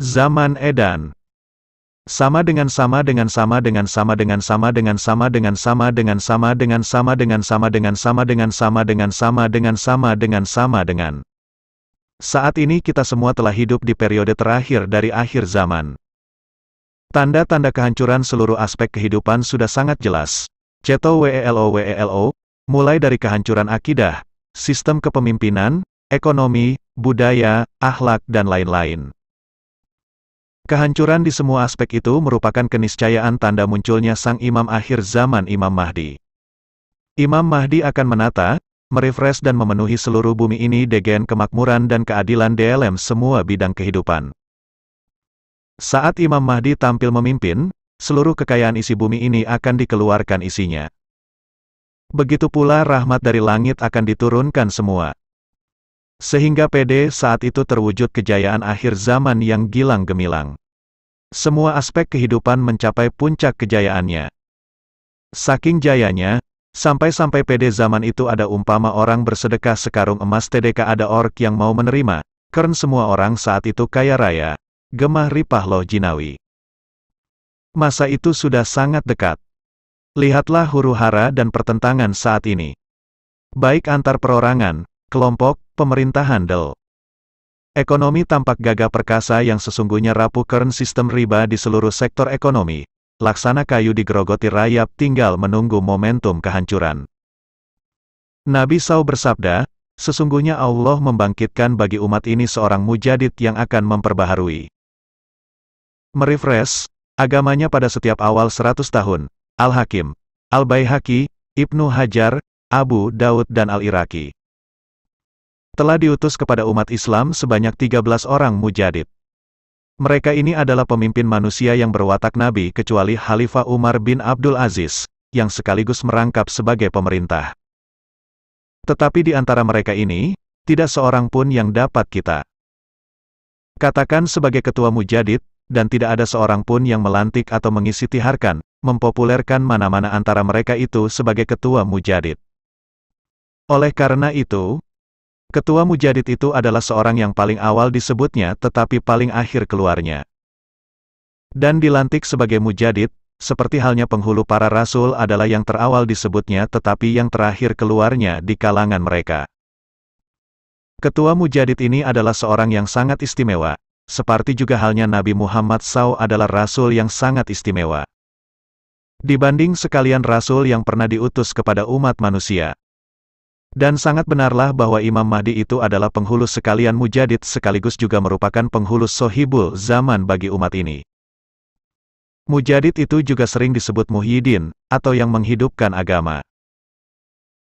Zaman edan. Sama dengan sama dengan sama dengan sama dengan sama dengan sama dengan sama dengan sama dengan sama dengan sama dengan sama dengan sama dengan sama dengan sama dengan sama dengan. Saat ini kita semua telah hidup di periode terakhir dari akhir zaman. Tanda-tanda kehancuran seluruh aspek kehidupan sudah sangat jelas. CTWELO, mulai dari kehancuran akidah, sistem kepemimpinan, ekonomi, budaya, akhlak dan lain-lain. Kehancuran di semua aspek itu merupakan keniscayaan tanda munculnya sang imam akhir zaman Imam Mahdi. Imam Mahdi akan menata, merefresh dan memenuhi seluruh bumi ini dengan kemakmuran dan keadilan dalam semua bidang kehidupan. Saat Imam Mahdi tampil memimpin, seluruh kekayaan isi bumi ini akan dikeluarkan isinya. Begitu pula rahmat dari langit akan diturunkan semua. Sehingga pada saat itu terwujud kejayaan akhir zaman yang gilang gemilang. Semua aspek kehidupan mencapai puncak kejayaannya. Saking jayanya, sampai-sampai pada zaman itu ada umpama orang bersedekah sekarung emas tedeka ada ork yang mau menerima, karena semua orang saat itu kaya raya, gemah ripah loh jinawi. Masa itu sudah sangat dekat. Lihatlah huru-hara dan pertentangan saat ini. Baik antar perorangan, kelompok, pemerintahan del. Ekonomi tampak gagah perkasa yang sesungguhnya rapuh karena sistem riba di seluruh sektor ekonomi. Laksana kayu digerogoti rayap tinggal menunggu momentum kehancuran. Nabi SAW bersabda, sesungguhnya Allah membangkitkan bagi umat ini seorang mujadid yang akan memperbaharui. Merefresh agamanya pada setiap awal 100 tahun. Al-Hakim, Al-Baihaqi, Ibnu Hajar, Abu Daud dan Al-Iraqi. Telah diutus kepada umat Islam sebanyak 13 orang mujadid. Mereka ini adalah pemimpin manusia yang berwatak nabi kecuali Khalifah Umar bin Abdul Aziz, yang sekaligus merangkap sebagai pemerintah. Tetapi di antara mereka ini, tidak seorang pun yang dapat kita katakan sebagai ketua mujadid, dan tidak ada seorang pun yang melantik atau mengistihharkan, mempopulerkan mana-mana antara mereka itu sebagai ketua mujadid. Oleh karena itu, ketua mujadid itu adalah seorang yang paling awal disebutnya tetapi paling akhir keluarnya. Dan dilantik sebagai mujadid, seperti halnya penghulu para rasul adalah yang terawal disebutnya tetapi yang terakhir keluarnya di kalangan mereka. Ketua mujadid ini adalah seorang yang sangat istimewa, seperti juga halnya Nabi Muhammad SAW adalah rasul yang sangat istimewa. Dibanding sekalian rasul yang pernah diutus kepada umat manusia. Dan sangat benarlah bahwa Imam Mahdi itu adalah penghulu sekalian mujadid sekaligus juga merupakan penghulu sohibul zaman bagi umat ini. Mujadid itu juga sering disebut Muhyiddin, atau yang menghidupkan agama.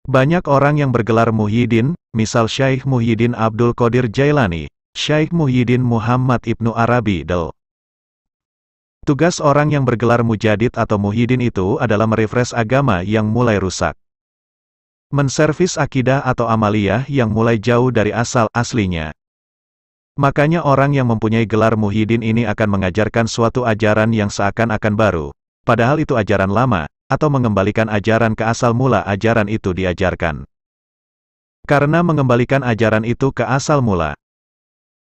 Banyak orang yang bergelar Muhyiddin, misal Syekh Muhyiddin Abdul Qadir Jailani, Syekh Muhyiddin Muhammad Ibnu Arabi del. Tugas orang yang bergelar mujadid atau muhyiddin itu adalah merefresh agama yang mulai rusak. Menservis akidah atau amaliyah yang mulai jauh dari asal aslinya. Makanya orang yang mempunyai gelar muhyiddin ini akan mengajarkan suatu ajaran yang seakan-akan baru, padahal itu ajaran lama, atau mengembalikan ajaran ke asal mula ajaran itu diajarkan. Karena mengembalikan ajaran itu ke asal mula,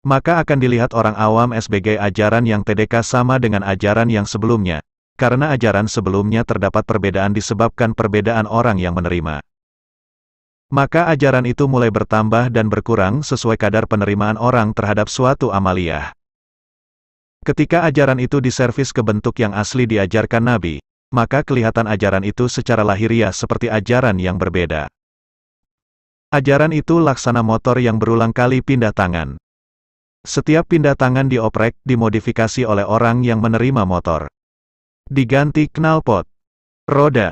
maka akan dilihat orang awam sebagai ajaran yang TDK sama dengan ajaran yang sebelumnya, karena ajaran sebelumnya terdapat perbedaan disebabkan perbedaan orang yang menerima. Maka ajaran itu mulai bertambah dan berkurang sesuai kadar penerimaan orang terhadap suatu amaliyah. Ketika ajaran itu diservis ke bentuk yang asli diajarkan Nabi, maka kelihatan ajaran itu secara lahiriah seperti ajaran yang berbeda. Ajaran itu laksana motor yang berulang kali pindah tangan. Setiap pindah tangan dioprek, dimodifikasi oleh orang yang menerima motor. Diganti knalpot, roda,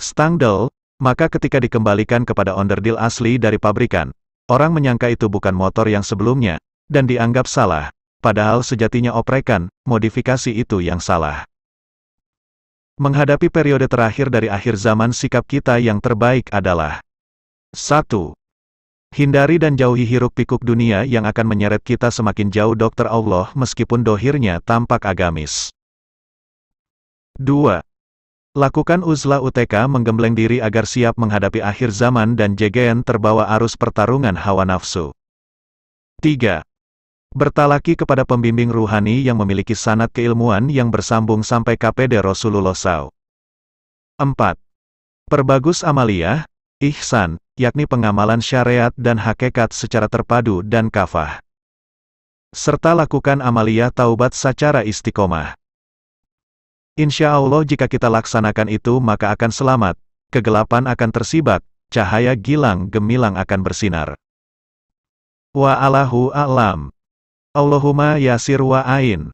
stangdel, maka ketika dikembalikan kepada onderdil asli dari pabrikan, orang menyangka itu bukan motor yang sebelumnya, dan dianggap salah, padahal sejatinya oprekan, modifikasi itu yang salah. Menghadapi periode terakhir dari akhir zaman sikap kita yang terbaik adalah 1. Hindari dan jauhi hiruk-pikuk dunia yang akan menyeret kita semakin jauh dokter Allah meskipun dohirnya tampak agamis. 2. Lakukan uzlah UTK menggembleng diri agar siap menghadapi akhir zaman dan jegean terbawa arus pertarungan hawa nafsu. 3. Bertalaki kepada pembimbing ruhani yang memiliki sanad keilmuan yang bersambung sampai KPD Rasulullah SAW. 4. Perbagus amaliyah, ihsan, yakni pengamalan syariat dan hakikat secara terpadu dan kafah. Serta lakukan amaliyah taubat secara istiqomah. Insya Allah jika kita laksanakan itu maka akan selamat, kegelapan akan tersibak, cahaya gilang gemilang akan bersinar. Wa Allahu a'lam. Allahumma yasir wa ain.